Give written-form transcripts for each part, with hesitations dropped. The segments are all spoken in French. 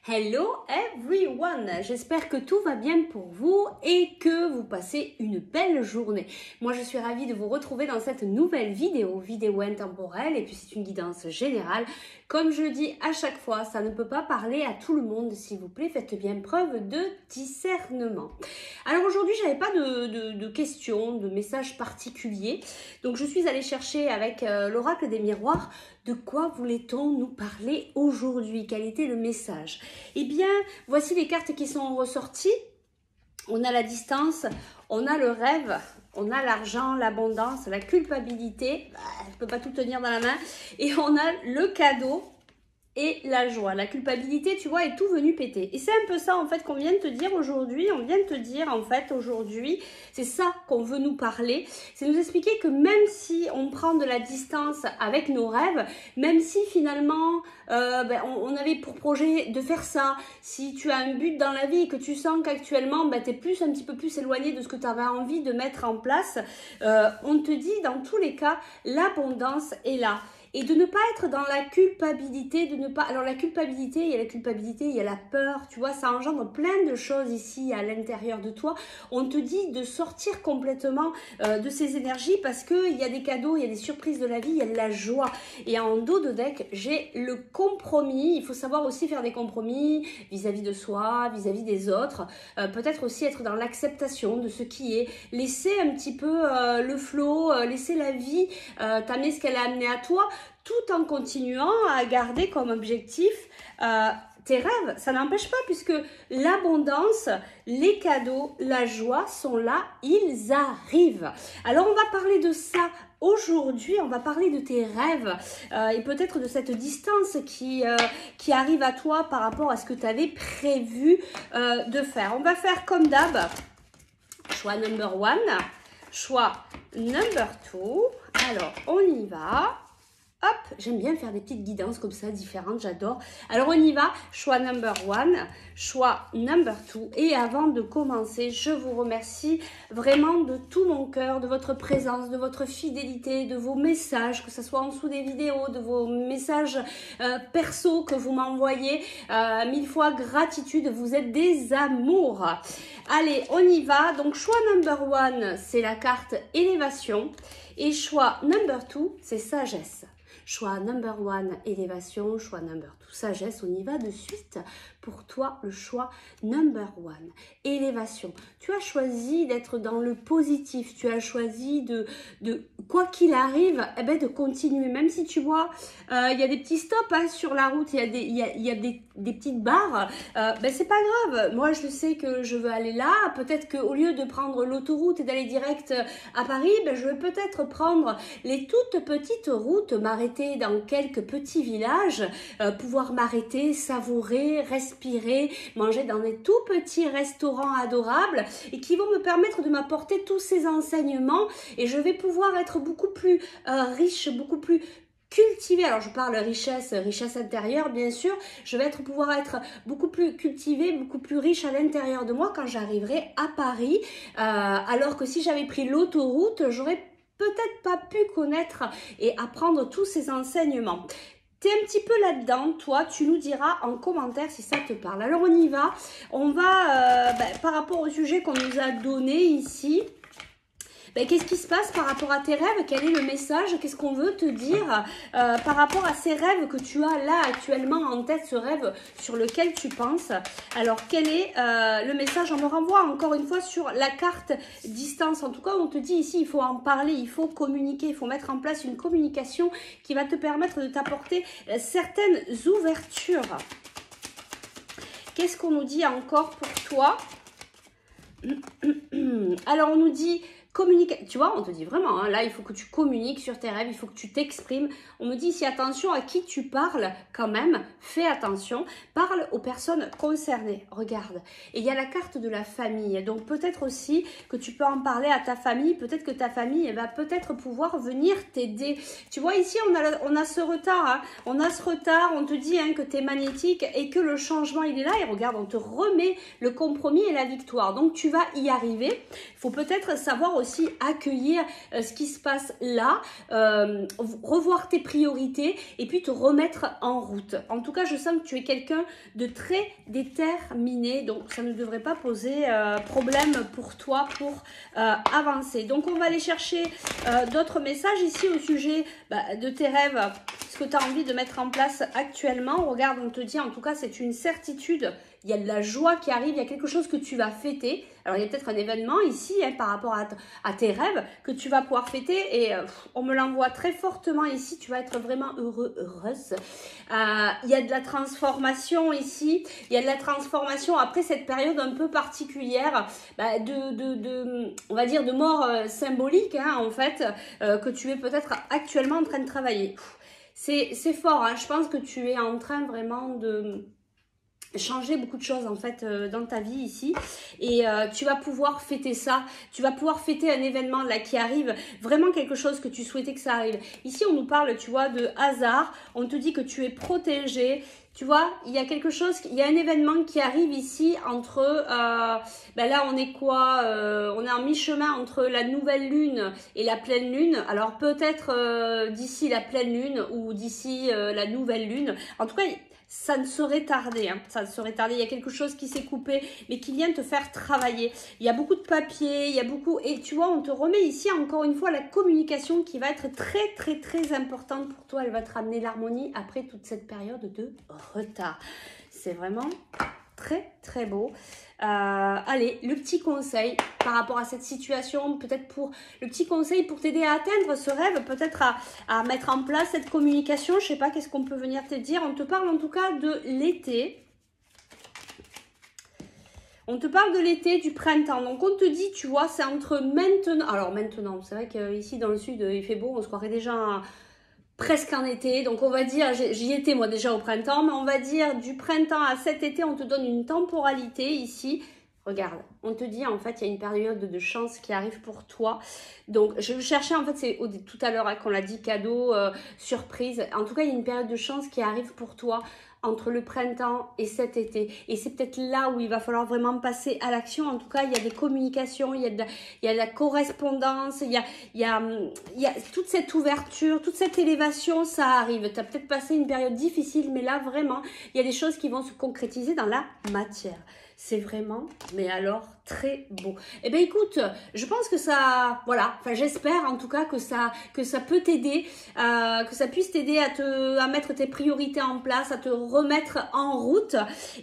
Hello everyone, j'espère que tout va bien pour vous et que vous passez une belle journée. Moi je suis ravie de vous retrouver dans cette nouvelle vidéo intemporelle et puis c'est une guidance générale. Comme je le dis à chaque fois, ça ne peut pas parler à tout le monde, s'il vous plaît, faites bien preuve de discernement. Alors aujourd'hui j'avais pas de questions, de messages particuliers, donc je suis allée chercher avec l'oracle des miroirs. De quoi voulait-on nous parler aujourd'hui? Quel était le message? Eh bien, voici les cartes qui sont ressorties. On a la distance, on a le rêve, on a l'argent, l'abondance, la culpabilité. Je ne peux pas tout tenir dans la main. Et on a le cadeau et la joie. La culpabilité, tu vois, est tout venu péter. Et c'est un peu ça, en fait, qu'on vient de te dire aujourd'hui. On vient de te dire, en fait, aujourd'hui, c'est ça qu'on veut nous parler. C'est nous expliquer que même si on prend de la distance avec nos rêves, même si finalement, on avait pour projet de faire ça, si tu as un but dans la vie et que tu sens qu'actuellement, tu es plus, un petit peu plus éloigné de ce que tu avais envie de mettre en place, on te dit, dans tous les cas, l'abondance est là. Et de ne pas être dans la culpabilité, de ne pas... Alors la culpabilité, il y a la culpabilité, il y a la peur, tu vois, ça engendre plein de choses ici à l'intérieur de toi. On te dit de sortir complètement de ces énergies parce qu'il y a des cadeaux, il y a des surprises de la vie, il y a de la joie. Et en dos de deck, j'ai le compromis. Il faut savoir aussi faire des compromis vis-à-vis de soi, vis-à-vis des autres. Peut-être aussi être dans l'acceptation de ce qui est. Laisser un petit peu le flow, laisser la vie t'amener ce qu'elle a amené à toi, tout en continuant à garder comme objectif tes rêves. Ça n'empêche pas puisque l'abondance, les cadeaux, la joie sont là, ils arrivent. Alors on va parler de ça aujourd'hui, on va parler de tes rêves et peut-être de cette distance qui arrive à toi par rapport à ce que tu avais prévu de faire. On va faire comme d'hab, choix number 1, choix number 2. Alors on y va. Hop, j'aime bien faire des petites guidances comme ça, différentes, j'adore. Alors on y va, choix number 1, choix number 2. Et avant de commencer, je vous remercie vraiment de tout mon cœur, de votre présence, de votre fidélité, de vos messages, que ce soit en dessous des vidéos, de vos messages perso que vous m'envoyez. 1000 fois gratitude, vous êtes des amours. Allez, on y va. Donc choix number 1, c'est la carte élévation. Et choix number 2, c'est sagesse. Choix number 1, élévation. Choix number 2, sagesse. On y va de suite. Pour toi, le choix number 1, élévation. Tu as choisi d'être dans le positif. Tu as choisi de quoi qu'il arrive, de continuer. Même si tu vois, il y a des petits stops sur la route, il y a des petites barres. C'est pas grave. Moi, je sais que je veux aller là. Peut-être qu'au lieu de prendre l'autoroute et d'aller direct à Paris, je vais peut-être prendre les toutes petites routes, m'arrêter dans quelques petits villages, pouvoir m'arrêter, savourer, respirer, manger dans des tout petits restaurants adorables et qui vont me permettre de m'apporter tous ces enseignements et je vais pouvoir être beaucoup plus riche, beaucoup plus cultivée. Alors je parle richesse intérieure bien sûr, je vais pouvoir être beaucoup plus cultivée, beaucoup plus riche à l'intérieur de moi quand j'arriverai à Paris, alors que si j'avais pris l'autoroute, j'aurais peut-être pas pu connaître et apprendre tous ces enseignements. Tu es un petit peu là-dedans, toi, tu nous diras en commentaire si ça te parle. Alors on y va, on va par rapport au sujet qu'on nous a donné ici. Qu'est-ce qui se passe par rapport à tes rêves? Quel est le message? Qu'est-ce qu'on veut te dire par rapport à ces rêves que tu as là actuellement en tête, ce rêve sur lequel tu penses? Alors, quel est le message? On me renvoie encore une fois sur la carte distance. En tout cas, on te dit ici, il faut en parler, il faut communiquer, il faut mettre en place une communication qui va te permettre de t'apporter certaines ouvertures. Qu'est-ce qu'on nous dit encore pour toi? Alors, on nous dit... communiquer, tu vois, on te dit vraiment, là, il faut que tu communiques sur tes rêves, il faut que tu t'exprimes. On me dit ici, attention à qui tu parles quand même, fais attention, parle aux personnes concernées, regarde. Et il y a la carte de la famille, donc peut-être aussi que tu peux en parler à ta famille, peut-être que ta famille va peut-être pouvoir venir t'aider. Tu vois, ici, on a ce retard, on a ce retard, on te dit que tu es magnétique et que le changement, il est là. Et regarde, on te remet le compromis et la victoire. Donc, tu vas y arriver. Il faut peut-être savoir aussi aussi accueillir ce qui se passe là, revoir tes priorités et puis te remettre en route. En tout cas, je sens que tu es quelqu'un de très déterminé, donc ça ne devrait pas poser problème pour toi pour avancer. Donc on va aller chercher d'autres messages ici au sujet de tes rêves, ce que tu as envie de mettre en place actuellement. Regarde, on te dit en tout cas c'est une certitude, il y a de la joie qui arrive, il y a quelque chose que tu vas fêter. Alors il y a peut-être un événement ici par rapport à tes rêves que tu vas pouvoir fêter et on me l'envoie très fortement ici, tu vas être vraiment heureuse. Il y a de la transformation ici, il y a de la transformation après cette période un peu particulière on va dire de mort symbolique en fait, que tu es peut-être actuellement en train de travailler. C'est fort, je pense que tu es en train vraiment de changer beaucoup de choses en fait dans ta vie ici et tu vas pouvoir fêter ça, tu vas pouvoir fêter un événement là qui arrive, vraiment quelque chose que tu souhaitais que ça arrive. Ici on nous parle, tu vois, de hasard, on te dit que tu es protégé. Tu vois, il y a quelque chose, il y a un événement qui arrive ici entre, là on est quoi, on est en mi-chemin entre la nouvelle lune et la pleine lune. Alors peut-être d'ici la pleine lune ou d'ici la nouvelle lune. En tout cas, ça ne saurait tarder, ça ne saurait tarder. Il y a quelque chose qui s'est coupé, mais qui vient te faire travailler. Il y a beaucoup de papier, il y a beaucoup... Et tu vois, on te remet ici, encore une fois, la communication qui va être très, très, très importante pour toi. Elle va te ramener l'harmonie après toute cette période de retard. C'est vraiment très, très beau. Allez, le petit conseil par rapport à cette situation, peut-être pour le petit conseil pour t'aider à atteindre ce rêve, peut-être à mettre en place cette communication. Je sais pas, qu'est-ce qu'on peut venir te dire. On te parle en tout cas de l'été. On te parle de l'été, du printemps. Donc on te dit, tu vois, c'est entre maintenant. Alors maintenant, c'est vrai qu'ici dans le sud, il fait beau, on se croirait déjà presque en été. Donc on va dire, j'y étais moi déjà au printemps, mais on va dire du printemps à cet été, on te donne une temporalité ici. Regarde, on te dit en fait il y a une période de chance qui arrive pour toi. Donc je cherchais en fait, c'est tout à l'heure qu'on l'a dit, cadeau, surprise. En tout cas il y a une période de chance qui arrive pour toi entre le printemps et cet été. Et c'est peut-être là où il va falloir vraiment passer à l'action. En tout cas, il y a des communications, il y a de la correspondance, il y a toute cette ouverture, toute cette élévation, ça arrive. Tu as peut-être passé une période difficile, mais là, vraiment, il y a des choses qui vont se concrétiser dans la matière. C'est vraiment, mais alors, très beau. Eh bien, écoute, je pense que ça, voilà, enfin, j'espère en tout cas que ça peut t'aider, que ça puisse t'aider à mettre tes priorités en place, à te remettre en route.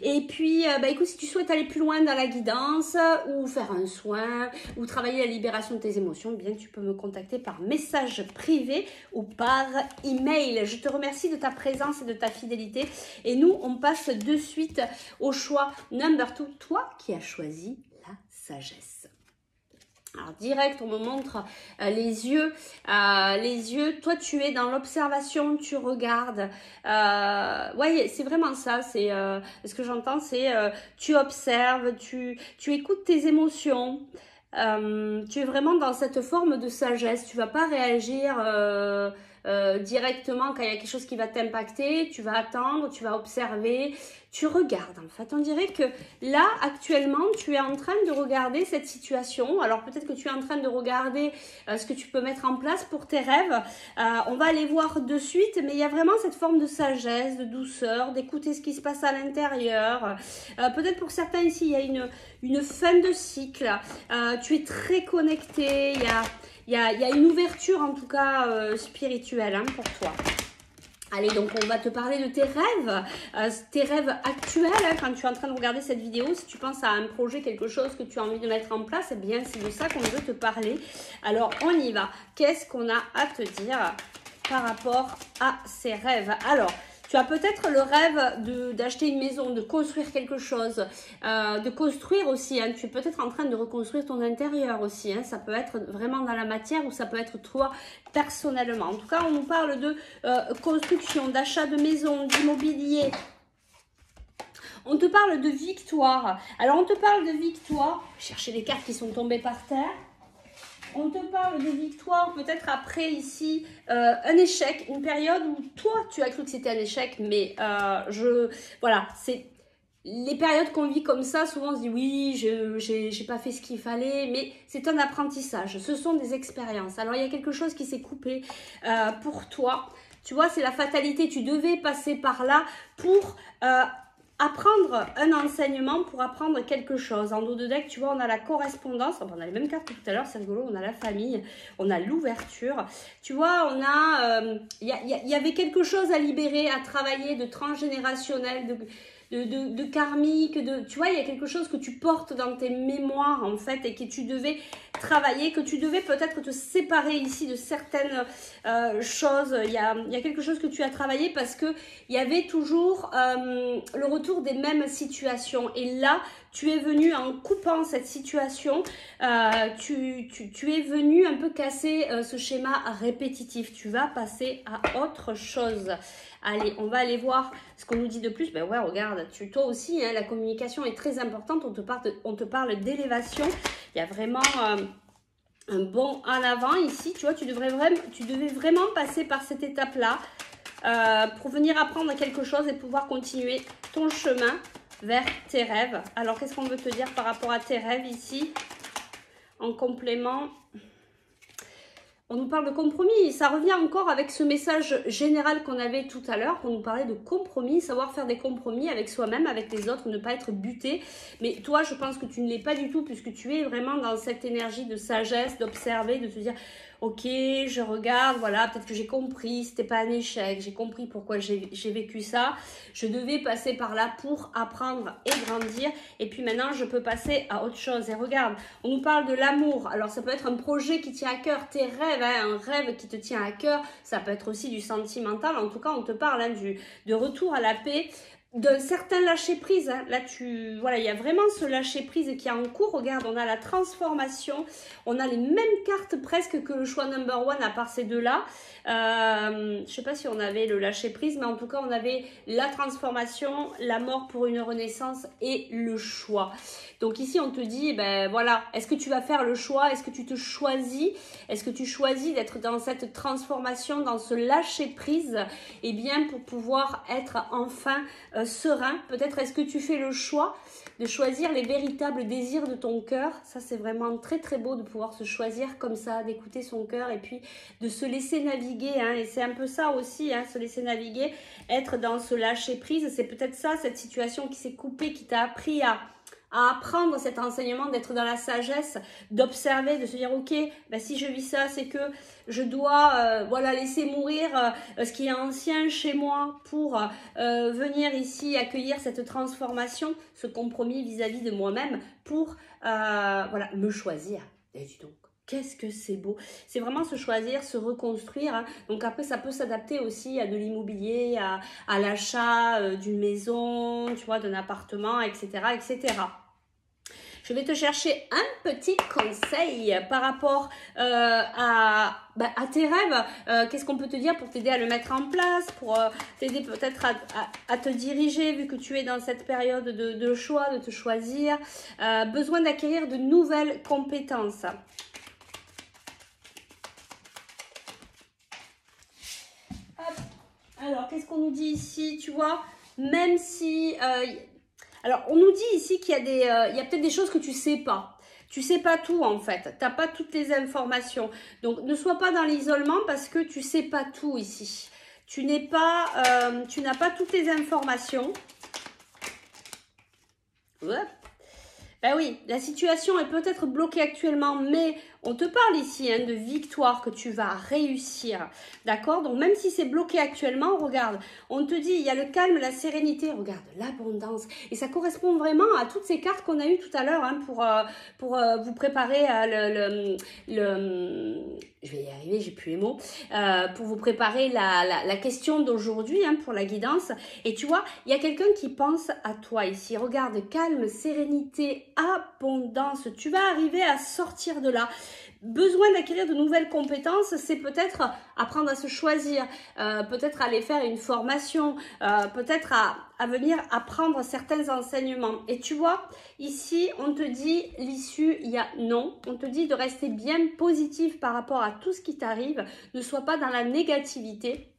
Et puis, écoute, si tu souhaites aller plus loin dans la guidance ou faire un soin ou travailler la libération de tes émotions, bien, tu peux me contacter par message privé ou par email. Je te remercie de ta présence et de ta fidélité. Et nous, on passe de suite au choix number 2. Toi qui as choisi la sagesse. Alors direct, on me montre les yeux. Toi, tu es dans l'observation, tu regardes. Ouais, c'est vraiment ça. C'est ce que j'entends, c'est tu observes, tu écoutes tes émotions. Tu es vraiment dans cette forme de sagesse. Tu vas pas réagir directement quand il y a quelque chose qui va t'impacter. Tu vas attendre, tu vas observer, tu regardes en fait. On dirait que là actuellement tu es en train de regarder cette situation. Alors peut-être que tu es en train de regarder ce que tu peux mettre en place pour tes rêves. On va aller voir de suite, mais il y a vraiment cette forme de sagesse, de douceur, d'écouter ce qui se passe à l'intérieur. Peut-être pour certains ici il y a une fin de cycle. Tu es très connecté. Il y a une ouverture en tout cas spirituelle pour toi. Allez, donc on va te parler de tes rêves actuels quand tu es en train de regarder cette vidéo. Si tu penses à un projet, quelque chose que tu as envie de mettre en place, eh bien c'est de ça qu'on veut te parler. Alors on y va. Qu'est-ce qu'on a à te dire par rapport à ces rêves? Alors, tu as peut-être le rêve d'acheter une maison, de construire quelque chose, de construire aussi. Tu es peut-être en train de reconstruire ton intérieur aussi. Ça peut être vraiment dans la matière ou ça peut être toi personnellement. En tout cas, on nous parle de construction, d'achat de maison, d'immobilier. On te parle de victoire. Alors, on te parle de victoire. Cherchez les cartes qui sont tombées par terre. On te parle de victoire, peut-être après ici, un échec, une période où toi, tu as cru que c'était un échec, mais voilà, c'est les périodes qu'on vit comme ça, souvent on se dit oui, j'ai pas fait ce qu'il fallait, mais c'est un apprentissage, ce sont des expériences. Alors il y a quelque chose qui s'est coupé pour toi, tu vois, c'est la fatalité, tu devais passer par là pour apprendre un enseignement, pour apprendre quelque chose. En dos de deck, tu vois, on a la correspondance, enfin, on a les mêmes cartes que tout à l'heure, c'est rigolo, on a la famille, on a l'ouverture. Tu vois, on a, y avait quelque chose à libérer, à travailler, de transgénérationnel, de karmique, tu vois, il y a quelque chose que tu portes dans tes mémoires en fait et que tu devais travailler, que tu devais peut-être te séparer ici de certaines choses. Il y a quelque chose que tu as travaillé parce que il y avait toujours le retour des mêmes situations et là tu es venu en coupant cette situation, tu es venu un peu casser ce schéma répétitif. Tu vas passer à autre chose. Allez, on va aller voir ce qu'on nous dit de plus. Ben ouais, regarde, toi aussi, hein, la communication est très importante. On te parle d'élévation. Il y a vraiment un bond en avant ici. Tu vois, tu devais vraiment passer par cette étape-là pour venir apprendre quelque chose et pouvoir continuer ton chemin vers tes rêves. Alors, qu'est-ce qu'on veut te dire par rapport à tes rêves ici? En complément, on nous parle de compromis. Ça revient encore avec ce message général qu'on avait tout à l'heure. On nous parlait de compromis, savoir faire des compromis avec soi-même, avec les autres, ne pas être buté. Mais toi, je pense que tu ne l'es pas du tout puisque tu es vraiment dans cette énergie de sagesse, d'observer, de te dire... Ok, je regarde, voilà, peut-être que j'ai compris, c'était pas un échec, j'ai compris pourquoi j'ai vécu ça. Je devais passer par là pour apprendre et grandir. Et puis maintenant, je peux passer à autre chose. Et regarde, on nous parle de l'amour. Alors, ça peut être un projet qui tient à cœur, tes rêves, hein, un rêve qui te tient à cœur. Ça peut être aussi du sentimental. En tout cas, on te parle hein, de retour à la paix. D'un certain lâcher prise, hein. Là voilà, il y a vraiment ce lâcher prise qui est en cours. Regarde, on a la transformation, on a les mêmes cartes presque que le choix number one à part ces deux-là. Je sais pas si on avait le lâcher prise, mais en tout cas on avait la transformation, la mort pour une renaissance et le choix. Donc ici on te dit, ben voilà, est-ce que tu vas faire le choix? Est-ce que tu te choisis? Est-ce que tu choisis d'être dans cette transformation, dans ce lâcher prise? Eh bien pour pouvoir être enfin serein, peut-être est-ce que tu fais le choix de choisir les véritables désirs de ton cœur? Ça c'est vraiment très très beau de pouvoir se choisir comme ça, d'écouter son cœur et puis de se laisser naviguer hein. Et c'est un peu ça aussi, hein, se laisser naviguer, être dans ce lâcher prise. C'est peut-être ça, cette situation qui s'est coupée, qui t'a appris à apprendre cet enseignement, d'être dans la sagesse, d'observer, de se dire ok, ben si je vis ça, c'est que je dois voilà, laisser mourir ce qui est ancien chez moi pour venir ici accueillir cette transformation, ce compromis vis-à-vis de moi-même pour voilà, me choisir. Et dis donc, qu'est-ce que c'est beau! C'est vraiment se choisir, se reconstruire. Hein. Donc après, ça peut s'adapter aussi à de l'immobilier, à l'achat d'une maison, tu vois, d'un appartement, etc., etc. Je vais te chercher un petit conseil par rapport à tes rêves. Qu'est-ce qu'on peut te dire pour t'aider à le mettre en place, pour t'aider peut-être à te diriger, vu que tu es dans cette période de choix, de te choisir. Besoin d'acquérir de nouvelles compétences. Alors, qu'est-ce qu'on nous dit ici? Tu vois, même si... alors, on nous dit ici qu'il y a peut-être des choses que tu sais pas. Tu sais pas tout en fait. Tu n'as pas toutes les informations. Donc, ne sois pas dans l'isolement parce que tu sais pas tout ici. Tu n'as pas toutes les informations. Ouais. Ben oui, la situation est peut-être bloquée actuellement, mais on te parle ici hein, de victoire que tu vas réussir, d'accord? Donc même si c'est bloqué actuellement, regarde, on te dit, il y a le calme, la sérénité, regarde, l'abondance. Et ça correspond vraiment à toutes ces cartes qu'on a eues tout à l'heure hein, pour vous préparer à je vais y arriver, j'ai plus les mots, pour vous préparer la question d'aujourd'hui hein, pour la guidance. Et tu vois, il y a quelqu'un qui pense à toi ici. Regarde, calme, sérénité, abondance. Tu vas arriver à sortir de là. Besoin d'acquérir de nouvelles compétences, c'est peut-être apprendre à se choisir, peut-être aller faire une formation, peut-être à venir apprendre certains enseignements. Et tu vois, ici, on te dit l'issue, il y a non. On te dit de rester bien positif par rapport à tout ce qui t'arrive. Ne sois pas dans la négativité.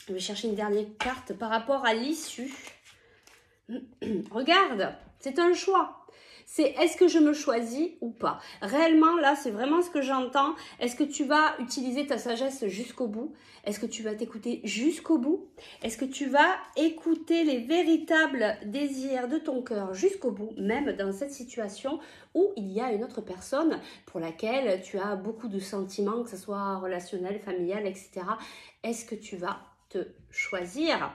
Je vais chercher une dernière carte par rapport à l'issue. Regarde, c'est un choix. C'est est-ce que je me choisis ou pas? Réellement, là, c'est vraiment ce que j'entends. Est-ce que tu vas utiliser ta sagesse jusqu'au bout? Est-ce que tu vas t'écouter jusqu'au bout? Est-ce que tu vas écouter les véritables désirs de ton cœur jusqu'au bout, même dans cette situation où il y a une autre personne pour laquelle tu as beaucoup de sentiments, que ce soit relationnel, familial, etc. Est-ce que tu vas te choisir?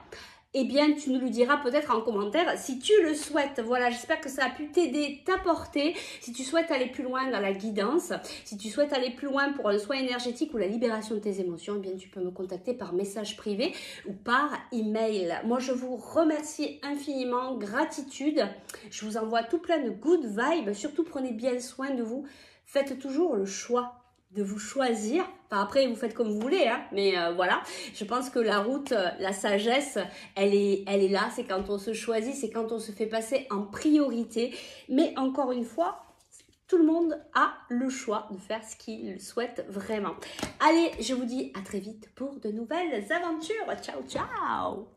Eh bien, tu nous le diras peut-être en commentaire si tu le souhaites. Voilà, j'espère que ça a pu t'aider, t'apporter. Si tu souhaites aller plus loin dans la guidance, si tu souhaites aller plus loin pour un soin énergétique ou la libération de tes émotions, eh bien, tu peux me contacter par message privé ou par email. Moi, je vous remercie infiniment, gratitude. Je vous envoie tout plein de good vibes. Surtout, prenez bien soin de vous. Faites toujours le choix de vous choisir. Enfin, après, vous faites comme vous voulez, hein, mais voilà. Je pense que la route, la sagesse, elle est là. C'est quand on se choisit, c'est quand on se fait passer en priorité. Mais encore une fois, tout le monde a le choix de faire ce qu'il souhaite vraiment. Allez, je vous dis à très vite pour de nouvelles aventures. Ciao, ciao!